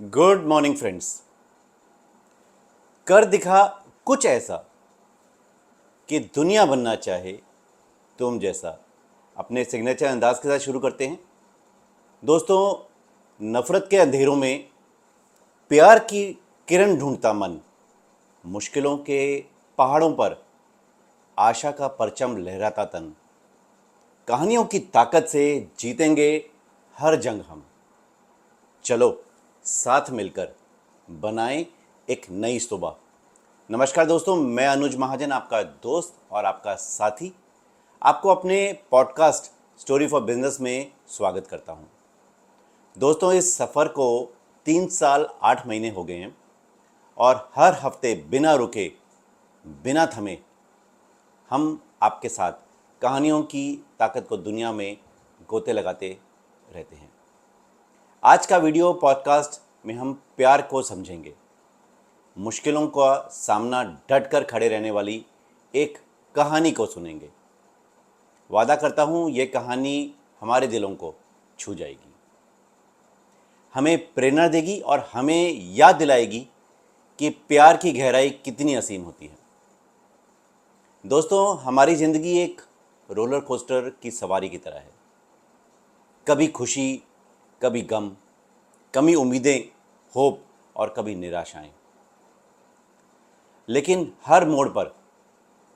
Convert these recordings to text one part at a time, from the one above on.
Good morning friends. कर दिखा कुछ ऐसा कि दुनिया बनना चाहे तुम जैसा। अपने सिग्नेचर अंदाज के साथ शुरू करते हैं। दोस्तों, नफ़रत के अंधेरों में प्यार की किरण ढूंढता मन, मुश्किलों के पहाड़ों पर आशा का परचम लहराता तन। कहानियों की ताकत से जीतेंगे हर जंग हम। चलो साथ मिलकर बनाएं एक नई सुबह। नमस्कार दोस्तों, मैं अनुज महाजन, आपका दोस्त और आपका साथी, आपको अपने पॉडकास्ट स्टोरी फॉर बिजनेस में स्वागत करता हूं। दोस्तों, इस सफ़र को 3 साल 8 महीने हो गए हैं और हर हफ्ते बिना रुके, बिना थमे हम आपके साथ कहानियों की ताकत को दुनिया में गोते लगाते रहते हैं। आज का वीडियो पॉडकास्ट में हम प्यार को समझेंगे, मुश्किलों का सामना डट कर खड़े रहने वाली एक कहानी को सुनेंगे। वादा करता हूँ ये कहानी हमारे दिलों को छू जाएगी, हमें प्रेरणा देगी और हमें याद दिलाएगी कि प्यार की गहराई कितनी असीम होती है। दोस्तों, हमारी ज़िंदगी एक रोलर कोस्टर की सवारी की तरह है। कभी खुशी, कभी गम, कभी उम्मीदें, होप और कभी निराशाएं। लेकिन हर मोड़ पर,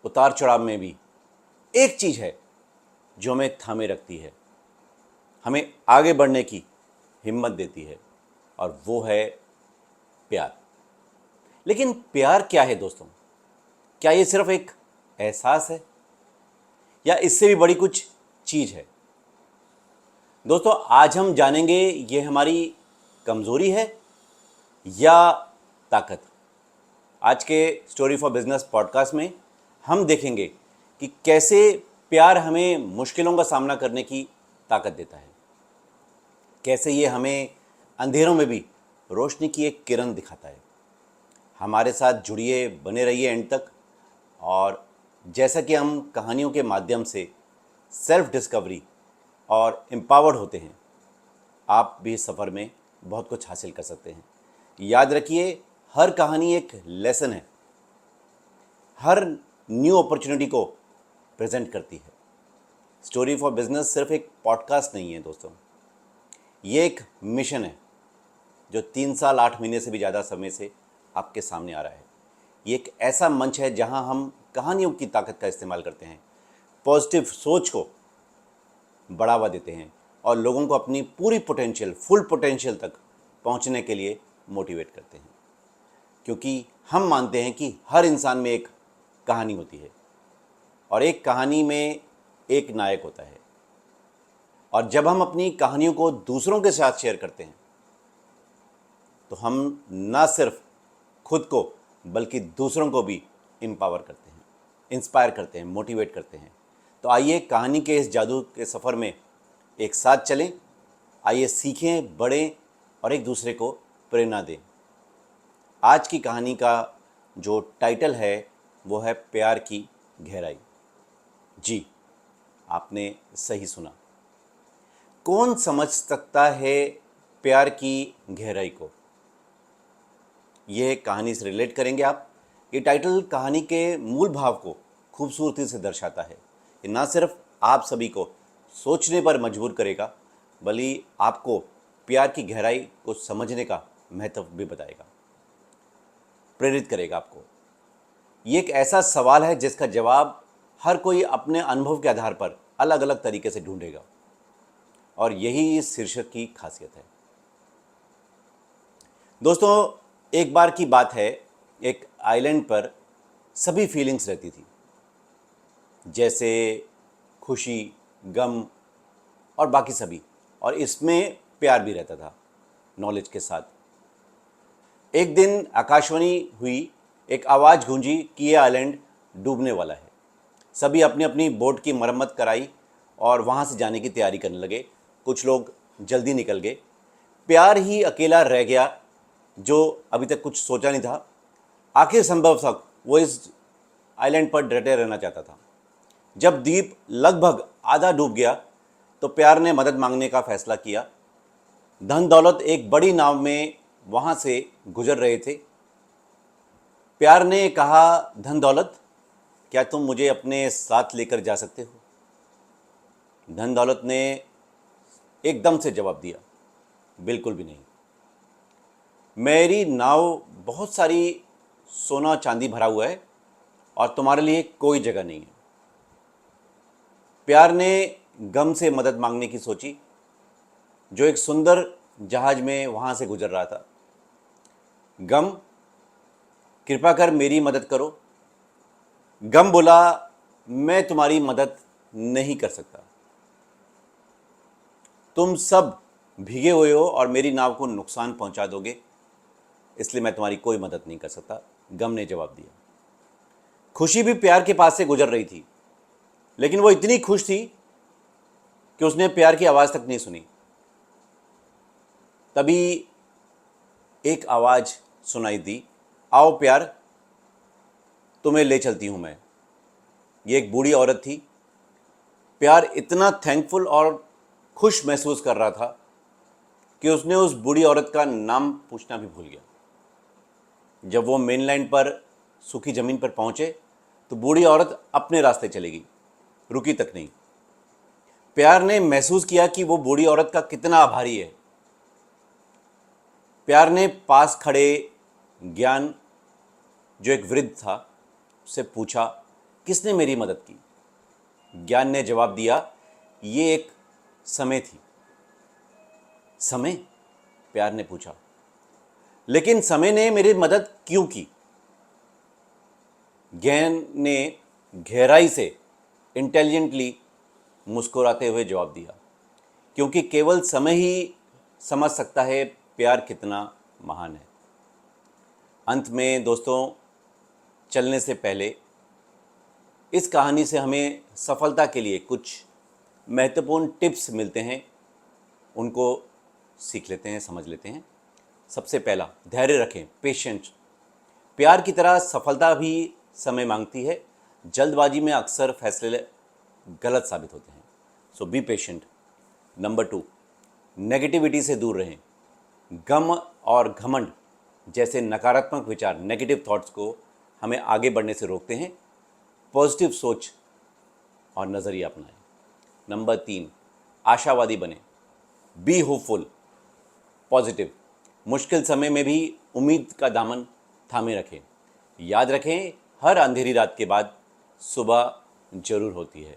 उतार चढ़ाव में भी एक चीज़ है जो हमें थामे रखती है, हमें आगे बढ़ने की हिम्मत देती है, और वो है प्यार। लेकिन प्यार क्या है दोस्तों? क्या ये सिर्फ एक एहसास है या इससे भी बड़ी कुछ चीज़ है? दोस्तों, आज हम जानेंगे ये हमारी कमज़ोरी है या ताकत। आज के स्टोरी फॉर बिजनेस पॉडकास्ट में हम देखेंगे कि कैसे प्यार हमें मुश्किलों का सामना करने की ताकत देता है, कैसे ये हमें अंधेरों में भी रोशनी की एक किरण दिखाता है। हमारे साथ जुड़िए, बने रहिए एंड तक। और जैसा कि हम कहानियों के माध्यम से सेल्फ डिस्कवरी और एम्पावर्ड होते हैं, आप भी इस सफ़र में बहुत कुछ हासिल कर सकते हैं। याद रखिए, हर कहानी एक लेसन है, हर न्यू अपॉर्चुनिटी को प्रेजेंट करती है। स्टोरी फॉर बिजनेस सिर्फ एक पॉडकास्ट नहीं है दोस्तों, ये एक मिशन है जो 3 साल 8 महीने से भी ज़्यादा समय से आपके सामने आ रहा है। ये एक ऐसा मंच है जहां हम कहानियों की ताकत का इस्तेमाल करते हैं, पॉजिटिव सोच को बढ़ावा देते हैं और लोगों को अपनी पूरी पोटेंशियल, फुल पोटेंशियल तक पहुंचने के लिए मोटिवेट करते हैं। क्योंकि हम मानते हैं कि हर इंसान में एक कहानी होती है और एक कहानी में एक नायक होता है। और जब हम अपनी कहानियों को दूसरों के साथ शेयर करते हैं तो हम ना सिर्फ खुद को बल्कि दूसरों को भी एम्पावर करते हैं, इंस्पायर करते हैं, मोटिवेट करते हैं। तो आइए कहानी के इस जादू के सफ़र में एक साथ चलें। आइए सीखें, बढ़ें और एक दूसरे को प्रेरणा दें। आज की कहानी का जो टाइटल है वो है प्यार की गहराई। जी, आपने सही सुना। कौन समझ सकता है प्यार की गहराई को? यह कहानी से रिलेट करेंगे आप। ये टाइटल कहानी के मूल भाव को खूबसूरती से दर्शाता है। ये ना सिर्फ आप सभी को सोचने पर मजबूर करेगा, बल्कि आपको प्यार की गहराई को समझने का महत्व भी बताएगा, प्रेरित करेगा आपको। ये एक ऐसा सवाल है जिसका जवाब हर कोई अपने अनुभव के आधार पर अलग अलग तरीके से ढूंढेगा, और यही इस शीर्षक की खासियत है। दोस्तों, एक बार की बात है, एक आइलैंड पर सभी फीलिंग्स रहती थी, जैसे खुशी, गम और बाकी सभी, और इसमें प्यार भी रहता था नॉलेज के साथ। एक दिन आकाशवाणी हुई, एक आवाज़ गूंजी कि यह आइलैंड डूबने वाला है। सभी अपनी अपनी बोट की मरम्मत कराई और वहाँ से जाने की तैयारी करने लगे। कुछ लोग जल्दी निकल गए। प्यार ही अकेला रह गया, जो अभी तक कुछ सोचा नहीं था। आखिर संभव तक वो इस आइलैंड पर डटे रहना चाहता था। जब द्वीप लगभग आधा डूब गया तो प्यार ने मदद मांगने का फैसला किया। धन दौलत एक बड़ी नाव में वहाँ से गुजर रहे थे। प्यार ने कहा, धन दौलत, क्या तुम मुझे अपने साथ लेकर जा सकते हो? धन दौलत ने एकदम से जवाब दिया, बिल्कुल भी नहीं। मेरी नाव बहुत सारी सोना चांदी भरा हुआ है और तुम्हारे लिए कोई जगह नहीं है। प्यार ने गम से मदद मांगने की सोची, जो एक सुंदर जहाज में वहाँ से गुजर रहा था। गम, कृपा कर मेरी मदद करो। गम बोला, मैं तुम्हारी मदद नहीं कर सकता। तुम सब भीगे हुए हो और मेरी नाव को नुकसान पहुंचा दोगे, इसलिए मैं तुम्हारी कोई मदद नहीं कर सकता, गम ने जवाब दिया। खुशी भी प्यार के पास से गुजर रही थी, लेकिन वो इतनी खुश थी कि उसने प्यार की आवाज़ तक नहीं सुनी। तभी एक आवाज़ सुनाई दी, आओ प्यार, तुम्हें ले चलती हूँ मैं। ये एक बूढ़ी औरत थी। प्यार इतना थैंकफुल और खुश महसूस कर रहा था कि उसने उस बूढ़ी औरत का नाम पूछना भी भूल गया। जब वो मेनलैंड पर सूखी ज़मीन पर पहुंचे तो बूढ़ी औरत अपने रास्ते चली गई, रुकी तक नहीं। प्यार ने महसूस किया कि वो बूढ़ी औरत का कितना आभारी है। प्यार ने पास खड़े ज्ञान, जो एक वृद्ध था, उससे पूछा, किसने मेरी मदद की? ज्ञान ने जवाब दिया, ये एक समय थी। समय? प्यार ने पूछा, लेकिन समय ने मेरी मदद क्यों की? ज्ञान ने गहराई से, इंटेलिजेंटली मुस्कुराते हुए जवाब दिया, क्योंकि केवल समय ही समझ सकता है प्यार कितना महान है। अंत में दोस्तों, चलने से पहले इस कहानी से हमें सफलता के लिए कुछ महत्वपूर्ण टिप्स मिलते हैं, उनको सीख लेते हैं, समझ लेते हैं। सबसे पहला, धैर्य रखें, पेशेंस। प्यार की तरह सफलता भी समय मांगती है। जल्दबाजी में अक्सर फैसले गलत साबित होते हैं, सो बी पेशेंट। नंबर 2, नेगेटिविटी से दूर रहें। गम और घमंड जैसे नकारात्मक विचार, नेगेटिव थॉट्स को हमें आगे बढ़ने से रोकते हैं। पॉजिटिव सोच और नज़रिया अपनाएं। नंबर 3, आशावादी बने, बी होपफुल, पॉजिटिव। मुश्किल समय में भी उम्मीद का दामन थामे रखें। याद रखें, हर अंधेरी रात के बाद सुबह जरूर होती है।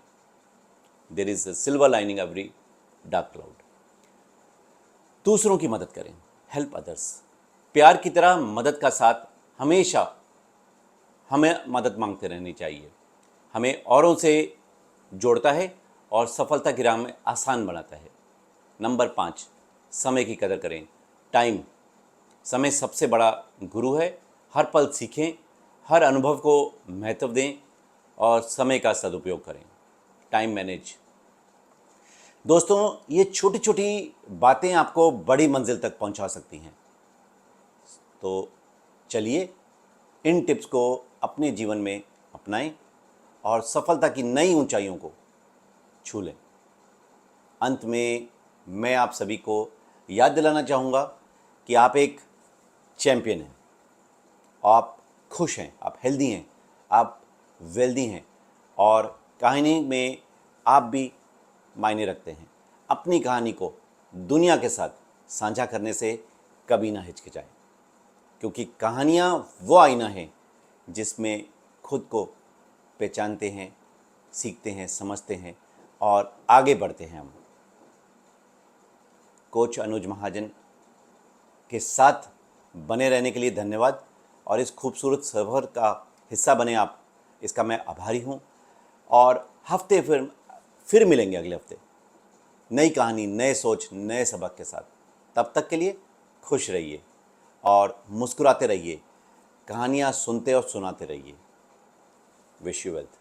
There is a silver lining every dark cloud. दूसरों की मदद करें, हेल्प अदर्स। प्यार की तरह मदद का साथ हमेशा हमें मदद मांगते रहनी चाहिए। हमें औरों से जोड़ता है और सफलता की राह में आसान बनाता है। नंबर 5, समय की कदर करें, टाइम। समय सबसे बड़ा गुरु है। हर पल सीखें, हर अनुभव को महत्व दें और समय का सदुपयोग करें। Time manage. दोस्तों, ये छोटी छोटी बातें आपको बड़ी मंजिल तक पहुंचा सकती हैं। तो चलिए, इन टिप्स को अपने जीवन में अपनाएं और सफलता की नई ऊंचाइयों को छू लें। अंत में मैं आप सभी को याद दिलाना चाहूँगा कि आप एक चैम्पियन हैं, आप खुश हैं, आप हेल्दी हैं, आप वेल्दी हैं और कहानी में आप भी मायने रखते हैं। अपनी कहानी को दुनिया के साथ साझा करने से कभी ना हिचकिचाएं, क्योंकि कहानियाँ वो आईना है जिसमें खुद को पहचानते हैं, सीखते हैं, समझते हैं और आगे बढ़ते हैं हम। कोच अनुज महाजन के साथ बने रहने के लिए धन्यवाद और इस खूबसूरत सफ़र का हिस्सा बने आप, इसका मैं आभारी हूँ। और हफ्ते फिर मिलेंगे अगले हफ्ते, नई कहानी, नए सोच, नए सबक के साथ। तब तक के लिए खुश रहिए और मुस्कुराते रहिए, कहानियाँ सुनते और सुनाते रहिए। Wish you wealth.